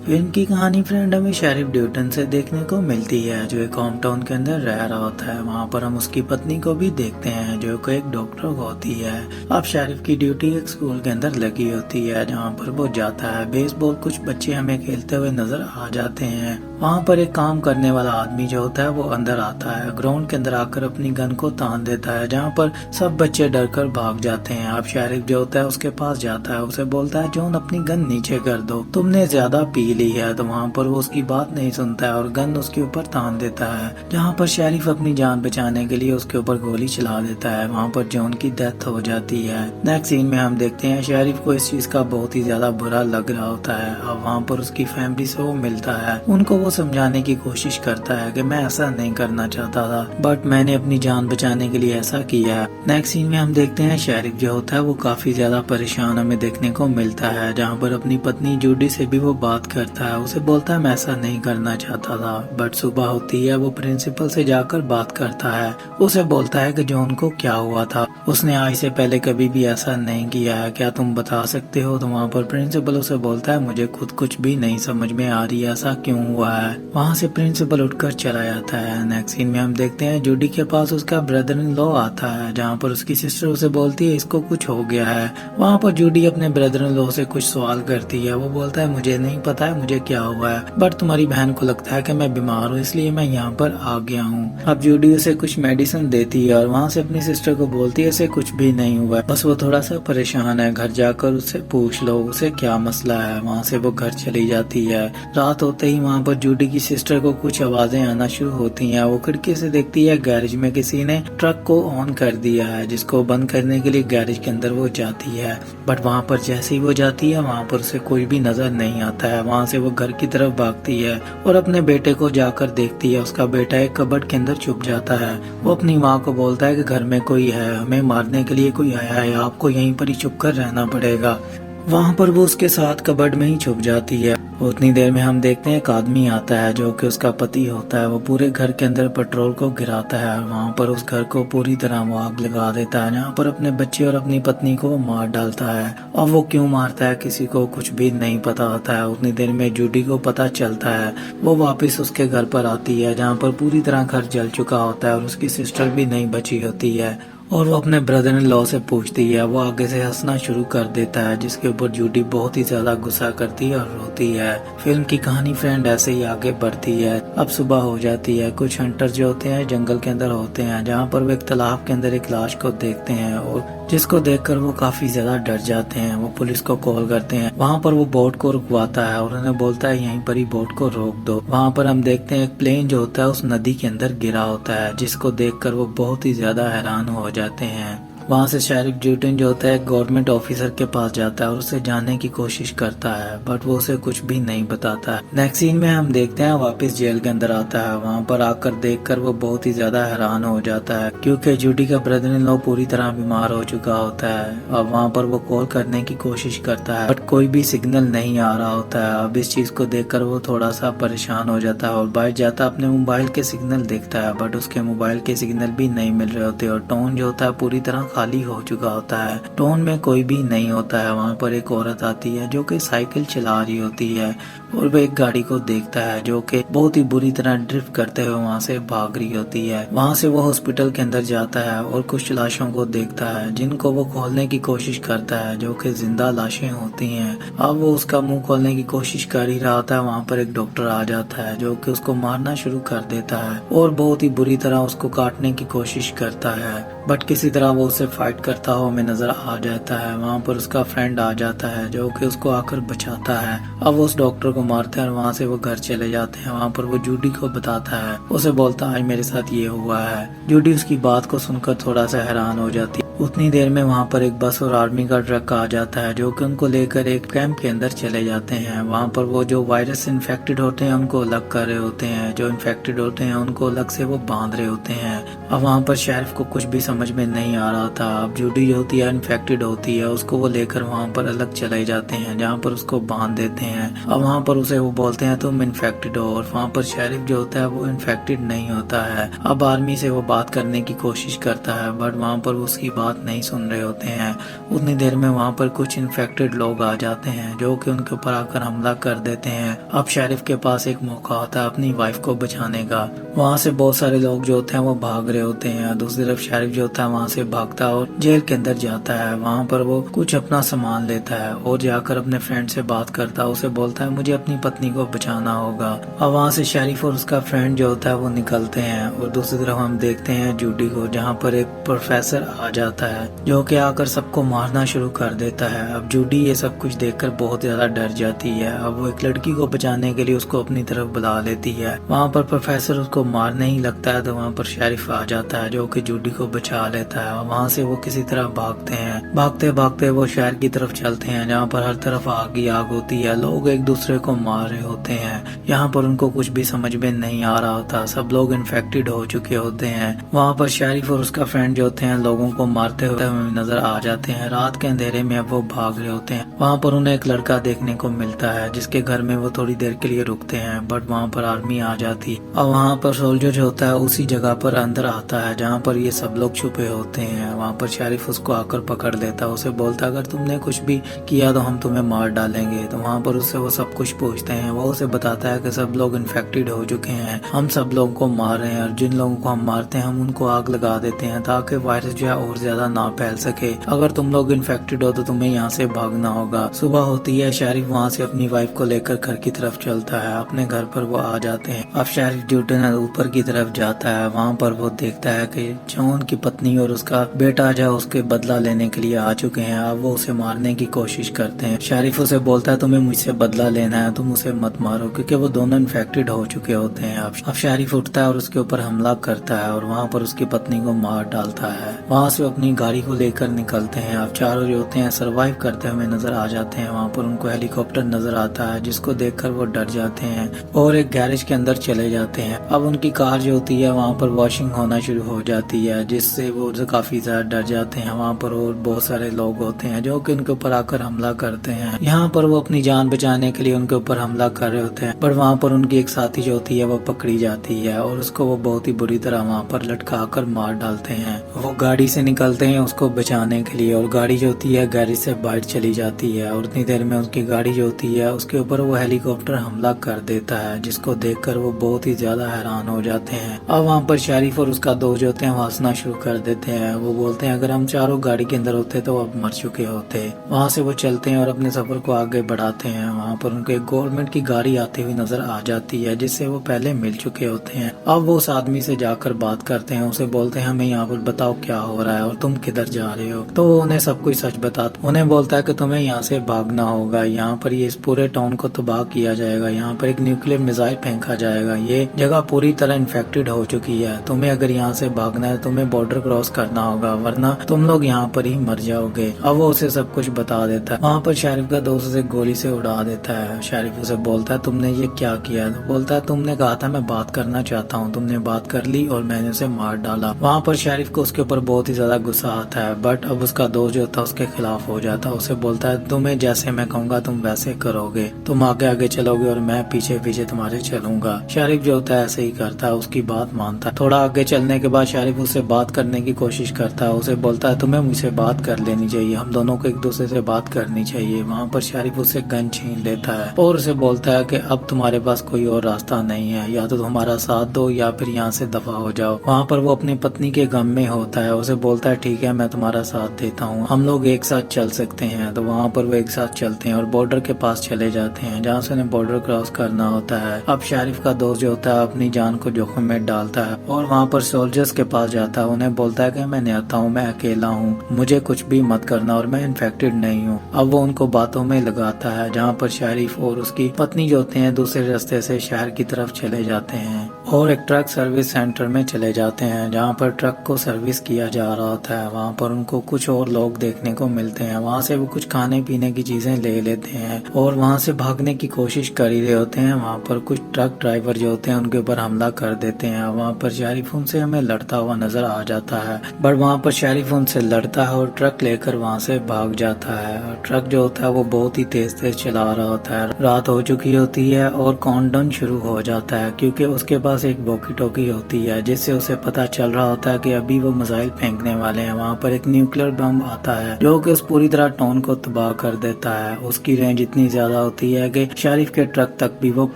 Film की कहानी friend हमें शेरिफ ड्यूटन से देखने को मिलती है जो एक होम टाउन के अंदर रह रहा होता है। वहाँ पर हम उसकी पत्नी को भी देखते हैं जो कि एक डॉक्टर होती है। अब शेरिफ की ड्यूटी एक स्कूल के अंदर लगी होती है जहाँ पर वो जाता है। बेसबॉल कुछ बच्चे हमें खेलते हुए नजर आ जाते हैं। वहाँ पर एक काम करने वाला आदमी जो होता है वो अंदर आता है, ग्राउंड के अंदर आकर अपनी गन को तान देता है जहाँ पर सब बच्चे डर कर भाग जाते हैं। अब शेरिफ जो होता है उसके पास जाता है, उसे बोलता है जॉन अपनी गन नीचे कर दो, तुमने ज्यादा पी ली है। तो वहाँ पर वो उसकी बात नहीं सुनता है और गन उसके ऊपर तान देता है जहाँ पर शेरिफ अपनी जान बचाने के लिए उसके ऊपर गोली चला देता है। वहाँ पर जॉन की डेथ हो जाती है। नेक्स्ट सीन में हम देखते हैं शेरिफ को इस चीज का बहुत ही ज्यादा बुरा लग रहा होता है। अब वहाँ पर उसकी फैमिली से वो मिलता है, उनको वो समझाने की कोशिश करता है कि मैं ऐसा नहीं करना चाहता था बट मैंने अपनी जान बचाने के लिए ऐसा किया है। नेक्स्ट सीन में हम देखते हैं शेरिफ जो होता है वो काफी ज्यादा परेशान हमें देखने को मिलता है जहाँ पर अपनी पत्नी जूडी से भी वो बात करता है। उसे बोलता है मैं ऐसा नहीं करना चाहता था बट सुबह होती है वो प्रिंसिपल से जाकर बात करता है। उसे बोलता है कि जॉन को क्या हुआ था, उसने आज से पहले कभी भी ऐसा नहीं किया है, क्या तुम बता सकते हो। तो वहाँ पर प्रिंसिपल उसे बोलता है मुझे खुद कुछ भी नहीं समझ में आ रही है ऐसा क्यों हुआ है। वहाँ से प्रिंसिपल उठकर चला जाता है। नेक्स्ट सीन में हम देखते हैं जूडी के पास उसका ब्रदर इन लॉ आता है जहाँ पर उसकी सिस्टर उसे बोलती है इसको कुछ हो गया है। वहाँ पर जूडी अपने ब्रदर इन लॉ से कुछ सवाल करती है। वो बोलता है मुझे नहीं पता है मुझे क्या हुआ है बट तुम्हारी बहन को लगता है कि मैं बीमार हूँ इसलिए मैं यहाँ पर आ गया हूँ। अब जूडी उसे कुछ मेडिसिन देती है और वहाँ से अपनी सिस्टर को बोलती है इसे कुछ भी नहीं हुआ है, बस वो थोड़ा सा परेशान है, घर जाकर उससे पूछ लो उसे क्या मसला है। वहाँ से वो घर चली जाती है। रात होते ही वहाँ पर जूडी की सिस्टर को कुछ आवाजें आना शुरू होती हैं। वो खिड़की से देखती है गैरेज में किसी ने ट्रक को ऑन कर दिया है जिसको बंद करने के लिए गैरेज के अंदर वो जाती है बट वहाँ पर जैसे ही वो जाती है वहाँ पर उसे कोई भी नजर नहीं आता है। वहाँ से वो घर की तरफ भागती है और अपने बेटे को जाकर देखती है। उसका बेटा एक कबर्ड के अंदर छुप जाता है। वो अपनी माँ को बोलता है कि घर में कोई है, हमें मारने के लिए कोई आया है, आपको यहीं पर ही छुप कर रहना पड़ेगा। वहाँ पर वो उसके साथ कबर्ड में ही छुप जाती है। उतनी देर में हम देखते हैं एक आदमी आता है जो कि उसका पति होता है। वो पूरे घर के अंदर पेट्रोल को गिराता है और वहाँ पर उस घर को पूरी तरह वो आग लगा देता है जहाँ पर अपने बच्चे और अपनी पत्नी को वो मार डालता है। और वो क्यों मारता है किसी को कुछ भी नहीं पता होता है। उतनी देर में जूडी को पता चलता है। वो वापस उसके घर पर आती है जहाँ पर पूरी तरह घर जल चुका होता है और उसकी सिस्टर भी नहीं बची होती है और वो अपने ब्रदर इन लॉ से पूछती है। वो आगे से हंसना शुरू कर देता है जिसके ऊपर जूडी बहुत ही ज्यादा गुस्सा करती है और रोती है। फिल्म की कहानी फ्रेंड ऐसे ही आगे बढ़ती है। अब सुबह हो जाती है। कुछ हंटर जो होते हैं जंगल के अंदर होते हैं जहाँ पर वो एक तालाब के अंदर एक लाश को देखते हैं और जिसको देखकर वो काफी ज्यादा डर जाते हैं। वो पुलिस को कॉल करते हैं। वहाँ पर वो बोट को रुकवाता है और उन्हें बोलता है यहीं पर ही बोट को रोक दो। वहाँ पर हम देखते हैं एक प्लेन जो होता है उस नदी के अंदर गिरा होता है जिसको देखकर वो बहुत ही ज्यादा हैरान हो जाते हैं। वहाँ से शेरिफ ड्यूटन जो होता है गवर्नमेंट ऑफिसर के पास जाता है और उसे जानने की कोशिश करता है बट वो उसे कुछ भी नहीं बताता है। नेक्स्ट सीन में हम देखते हैं वापस जेल के अंदर आता है। वहाँ पर आकर देखकर वो बहुत ही ज्यादा हैरान हो जाता है क्योंकि जूडी का ब्रदर इन लॉ पूरी तरह बीमार हो चुका होता है। अब वहाँ पर वो कॉल करने की कोशिश करता है बट कोई भी सिग्नल नहीं आ रहा होता है। अब इस चीज को देखकर वो थोड़ा सा परेशान हो जाता है और बाहर जाता अपने मोबाइल के सिग्नल देखता है बट उसके मोबाइल के सिग्नल भी नहीं मिल रहे होते और टोन जो होता है पूरी तरह खाली हो चुका होता है। टोन में कोई भी नहीं होता है। वहाँ पर एक औरत आती है जो कि साइकिल चला रही होती है और वो एक गाड़ी को देखता है जो कि बहुत ही बुरी तरह ड्रिफ्ट करते हुए वहाँ से भाग रही होती है। वहाँ से वो हॉस्पिटल के अंदर जाता है और कुछ लाशों को देखता है जिनको वो खोलने की कोशिश करता है जो कि जिंदा लाशें होती हैं। अब वो उसका मुंह खोलने की कोशिश कर ही रहा होता है। वहाँ पर एक डॉक्टर आ जाता है जो कि उसको मारना शुरू कर देता है और बहुत ही बुरी तरह उसको काटने की कोशिश करता है बट किसी तरह वो उसे फाइट करता हुआ हमें नजर आ जाता है। वहाँ पर उसका फ्रेंड आ जाता है जो कि उसको आकर बचाता है। अब वो उस डॉक्टर को मारते हैं और वहाँ से वो घर चले जाते हैं। वहाँ पर वो जूडी को बताता है, उसे बोलता है आज मेरे साथ ये हुआ है। जूडी उसकी बात को सुनकर थोड़ा सा हैरान हो जाती है। उतनी देर में वहाँ पर एक बस और आर्मी का ट्रक आ जाता है जो कि उनको लेकर एक कैंप के अंदर चले जाते हैं। वहाँ पर वो जो वायरस इन्फेक्टेड होते हैं उनको अलग कर रहे होते हैं, जो इन्फेक्टेड होते हैं उनको अलग से वो बांध रहे होते हैं। अब वहाँ पर शेरिफ को कुछ भी समझ में नहीं आ रहा था। अब जूडी जो होती है इन्फेक्टेड होती है, उसको वो लेकर वहाँ पर अलग चले जाते हैं जहाँ पर उसको बांध देते हैं। अब वहाँ पर उसे वो बोलते हैं तुम इन्फेक्टेड हो और वहाँ पर शेरिफ जो होता है वो इन्फेक्टेड नहीं होता है। अब आर्मी से वो बात करने की कोशिश करता है बट वहाँ पर उसकी बात नहीं सुन रहे होते हैं उतनी देर में वहाँ पर कुछ इन्फेक्टेड लोग आ जाते हैं जो कि उनके ऊपर आकर हमला कर देते हैं। अब शेरिफ के पास एक मौका होता है अपनी वाइफ को बचाने का। वहाँ से बहुत सारे लोग जो होते हैं वो भाग रहे होते हैं। दूसरी तरफ शेरिफ जो होता है वहाँ से भागता है और जेल के अंदर जाता है। वहाँ पर वो कुछ अपना सामान लेता है और जाकर अपने फ्रेंड से बात करता है। उसे बोलता है मुझे अपनी पत्नी को बचाना होगा। अब वहाँ से शेरिफ और उसका फ्रेंड जो होता है वो निकलते हैं और दूसरी तरफ हम देखते हैं जूडी को, जहाँ पर एक प्रोफेसर आ जाता है जो कि आकर सबको मारना शुरू कर देता है। अब जूडी ये सब कुछ देखकर बहुत ज्यादा डर जाती है। अब वो एक लड़की को बचाने के लिए उसको अपनी तरफ बुला लेती है। वहाँ पर प्रोफेसर उसको मारने ही लगता है तो वहाँ पर शेरिफ आ जाता है जो कि जूडी को बचा लेता है। वहाँ से वो किसी तरह भागते हैं। भागते भागते वो शहर की तरफ चलते हैं जहाँ पर हर तरफ आग ही आग होती है। लोग एक दूसरे को मार रहे होते हैं। यहाँ पर उनको कुछ भी समझ में नहीं आ रहा होता। सब लोग इन्फेक्टेड हो चुके होते हैं। वहाँ पर शेरिफ और उसका फ्रेंड जो होते हैं लोगों को मारते हुए नजर आ जाते हैं। रात के अंधेरे में अब वो भाग रहे होते हैं। वहाँ पर उन्हें एक लड़का देखने को मिलता है जिसके घर में वो थोड़ी देर के लिए रुकते हैं, बट वहाँ पर आर्मी आ जाती और वहाँ पर सोल्जर जो होता है उसी जगह पर अंदर आता है जहाँ पर ये सब लोग छुपे होते हैं। वहाँ पर शेरिफ उसको आकर पकड़ लेता है। उसे बोलता है अगर तुमने कुछ भी किया तो हम तुम्हें मार डालेंगे। तो वहाँ पर उससे वो सब कुछ पूछते हैं। वो उसे बताता है कि सब लोग इन्फेक्टेड हो चुके हैं, हम सब लोगों को मार रहे हैं और जिन लोगों को हम मारते हैं हम उनको आग लगा देते हैं ताकि वायरस जो है और ज्यादा ना फैल सके। अगर तुम लोग इन्फेक्टेड हो तो तुम्हें यहाँ से भागना होगा। सुबह होती है, शेरिफ वहाँ से अपनी वाइफ को लेकर घर की तरफ चलता है। अपने घर पर वो आ जाते हैं। अब शेरिफ ड्यूटन ऊपर की तरफ जाता है। वहाँ पर वो देखता है कि जॉन की पत्नी और उसका बेटा जो उसके बदला लेने के लिए आ चुके हैं। अब वो उसे मारने की कोशिश करते हैं। शेरिफ उसे बोलता है तुम्हें मुझसे बदला लेना है, तुम उसे मत मारो, क्योंकि वो दोनों इन्फेक्टेड हो चुके होते हैं। अब शेरिफ उठता है और उसके ऊपर हमला करता है और वहाँ पर उसकी पत्नी को मार डालता है। वहाँ से अपनी गाड़ी को लेकर निकलते हैं। अब चारों जो होते हैं सरवाइव करते हुए नजर आ जाते हैं। वहाँ पर उनको हेलीकॉप्टर नजर आता है जिसको देखकर वो डर जाते हैं और एक गैरेज के अंदर चले जाते हैं। अब उनकी कार जो होती है वहाँ पर वॉशिंग होना शुरू हो जाती है जिससे वो काफी ज्यादा डर जाते हैं। वहाँ पर और बहुत सारे लोग होते हैं जो कि उनके ऊपर आकर हमला करते हैं। यहाँ पर वो अपनी जान बचाने के लिए उनके ऊपर हमला कर रहे होते हैं, पर वहाँ पर उनकी एक साथी जो होती है वो पकड़ी जाती है और उसको वो बहुत ही बुरी तरह वहाँ पर लटका कर मार डालते हैं। वो गाड़ी से निकलते हैं उसको बचाने के लिए और गाड़ी जो होती है गैरेज से बाहर चली जाती है और उतनी देर में उसकी गाड़ी जो होती है उसके ऊपर वो हेलीकॉप्टर हमला कर देता है जिसको देखकर वो बहुत ही ज्यादा हैरान हो जाते हैं। अब वहाँ पर शेरिफ और उसका दोस्त जो होते हैं वो हंसना शुरू कर देते हैं। वो बोलते हैं अगर हम चारों गाड़ी के अंदर होते तो अब मर चुके होते। वहाँ से वो चलते हैं और अपने सफर को आगे बढ़ाते हैं। वहाँ पर उनको एक गवर्नमेंट की गाड़ी आती हुई नजर आ जाती है जिससे वो पहले मिल चुके होते हैं। अब वो उस आदमी से जाकर बात करते हैं। उसे बोलते हैं हमें यहाँ पर बताओ क्या हो रहा है और तुम किधर जा रहे हो। तो वो उन्हें सब कुछ सच बताता। उन्हें बोलता है कि तुम्हें यहाँ से भागना होगा, यहाँ पर ये इस पूरे टाउन को तबाह किया जाएगा, यहाँ पर एक न्यूक्लियर मिसाइल फेंका जाएगा, ये जगह पूरी तरह इन्फेक्टेड हो चुकी है। तुम्हें अगर यहाँ से भागना है तुम्हें बॉर्डर क्रॉस करना होगा वरना तुम लोग यहाँ पर ही मर जाओगे। अब वो उसे सब कुछ बता देता है। वहाँ पर शेरिफ का दोस्त उसे गोली से उड़ा देता है। शेरिफ उसे बोलता है तुमने ये क्या किया। तो बोलता है तुमने कहा था मैं बात करना चाहता हूँ, तुमने बात कर ली और मैंने उसे मार डाला। वहाँ पर शेरिफ को उसके ऊपर बहुत ही ज्यादा गुस्सा आता है, बट अब उसका दोस्त जो था उसके खिलाफ हो जाता है। उसे बोलता है तुम्हें जैसे मैं कहूँगा तुम वैसे करोगे, तुम आगे आगे चलोगे और मैं पीछे पीछे तुम्हारे चलूंगा। शेरिफ जो होता है ऐसे ही करता है, उसकी बात मानता है। थोड़ा आगे चलने के बाद शेरिफ उससे बात करने की कोशिश करता है। उसे बोलता है तुम्हें मुझसे बात कर लेनी चाहिए, हम दोनों को एक दूसरे से बात करनी चाहिए। वहाँ पर शेरिफ उससे गन छीन लेता है और उसे बोलता है कि अब तुम्हारे पास कोई और रास्ता नहीं है, या तो हमारा साथ दो या फिर यहाँ से दफा हो जाओ। वहाँ पर वो अपनी पत्नी के गम में होता है। उसे बोलता है ठीक है मैं तुम्हारा साथ देता हूँ, हम लोग एक साथ चल सकते हैं। तो वहाँ पर वो एक साथ चलते हैं और बॉर्डर के पास चले जाते हैं जहाँ से उन्हें बॉर्डर क्रॉस करना होता है। अब शेरिफ का दोस्त जो होता है अपनी जान को जोखिम में डालता है और वहाँ पर सोल्जर्स के पास जाता है। उन्हें बोलता है कि मैं नहीं आता हूँ, मैं अकेला हूँ, मुझे कुछ भी मत करना और मैं इन्फेक्टेड नहीं हूँ। अब वो उनको बातों में लगाता है जहाँ पर शेरिफ और उसकी पत्नी जो होते हैं दूसरे रास्ते से शहर की तरफ चले जाते हैं और एक ट्रक सर्विस सेंटर में चले जाते हैं जहाँ पर ट्रक को सर्विस किया जा रहा होता है। वहाँ पर उनको कुछ और लोग देखने को मिलते हैं। वहाँ से वो कुछ खाने पीने की चीजें ले लेते हैं और वहाँ से भागने की कोशिश कर ही रहे होते हैं। वहाँ पर कुछ ट्रक ड्राइवर जो होते हैं उनके ऊपर हमला कर देते हैं। वहाँ पर शेरिफ उनसे हमें लड़ता हुआ नजर आ जाता है, बट वहाँ पर शेरिफ उनसे लड़ता है और ट्रक लेकर वहाँ से भाग जाता है। ट्रक जो होता है वो बहुत ही तेज तेज चला रहा होता है। रात हो चुकी होती है और काउंटडाउन शुरू हो जाता है क्योंकि उसके पास पास एक वॉकी टॉकी होती है जिससे उसे पता चल रहा होता है कि अभी वो मिसाइल फेंकने वाले हैं। वहाँ पर एक न्यूक्लियर बम आता है जो कि उस पूरी तरह टाउन को तबाह कर देता है। उसकी रेंज इतनी ज्यादा होती है कि शेरिफ के ट्रक तक भी वो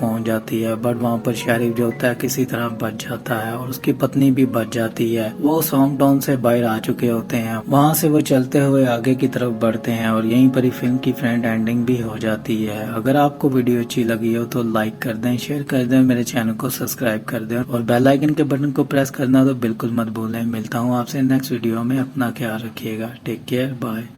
पहुंच जाती है, बट वहाँ पर शेरिफ जो होता है किसी तरह बच जाता है और उसकी पत्नी भी बच जाती है। वो उस होम टाउन से बाहर आ चुके होते हैं। वहाँ से वो चलते हुए आगे की तरफ बढ़ते हैं और यहीं पर ही फिल्म की फ्रेंड एंडिंग भी हो जाती है। अगर आपको वीडियो अच्छी लगी हो तो लाइक कर दें, शेयर कर दें, मेरे चैनल को सब्सक्राइब कर दें और बेल आइकन के बटन को प्रेस करना तो बिल्कुल मत भूलें। मिलता हूँ आपसे नेक्स्ट वीडियो में। अपना ख्याल रखिएगा। Take care, bye.